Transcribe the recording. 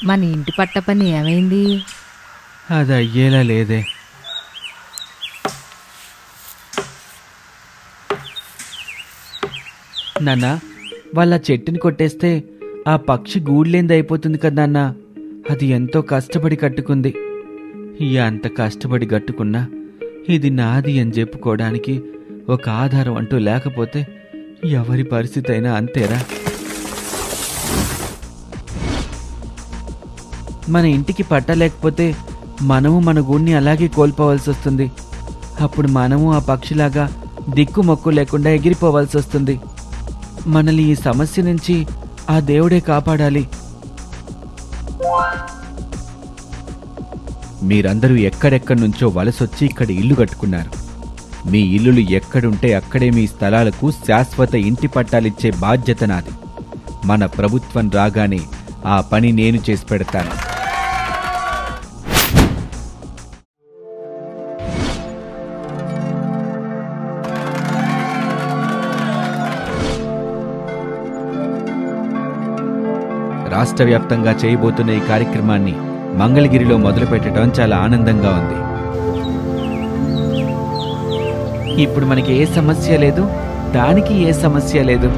మన ఇంటి పట్ట పని ఏమైంది? అది అయ్యేలా లేదే. నాన్న, వాళ్ళ చెట్టుని కొట్టేస్తే ఆ పక్షి గూడ్లేంది అయిపోతుంది కదా నాన్న. అది ఎంతో కష్టపడి కట్టుకుంది. అంత కష్టపడి కట్టుకున్నా ఇది నాది అని చెప్పుకోవడానికి ఒక ఆధారం అంటూ లేకపోతే ఎవరి పరిస్థితి అయినా అంతేరా. మన ఇంటికి పట్ట లేకపోతే మనము మన గూడిని అలాగే కోల్పోవాల్సి వస్తుంది. అప్పుడు మనము ఆ పక్షిలాగా దిక్కు మొక్కు లేకుండా ఎగిరిపోవాల్సి వస్తుంది. మనల్ని ఈ సమస్య నుంచి ఆ దేవుడే కాపాడాలి. మీరందరూ ఎక్కడెక్కడి నుంచో వలసొచ్చి ఇక్కడ ఇల్లు కట్టుకున్నారు. మీ ఇల్లులు ఎక్కడుంటే అక్కడే మీ స్థలాలకు శాశ్వత ఇంటి పట్టాలిచ్చే బాధ్యత నాది. మన ప్రభుత్వం రాగానే ఆ పని నేను చేసి పెడతాను. రాష్ట్ర వ్యాప్తంగా చేయబోతున్న ఈ కార్యక్రమాన్ని మంగళగిరిలో మొదలుపెట్టడం చాలా ఆనందంగా ఉంది. ఇప్పుడు మనకి ఏ సమస్య లేదు, దానికి ఏ సమస్య లేదు.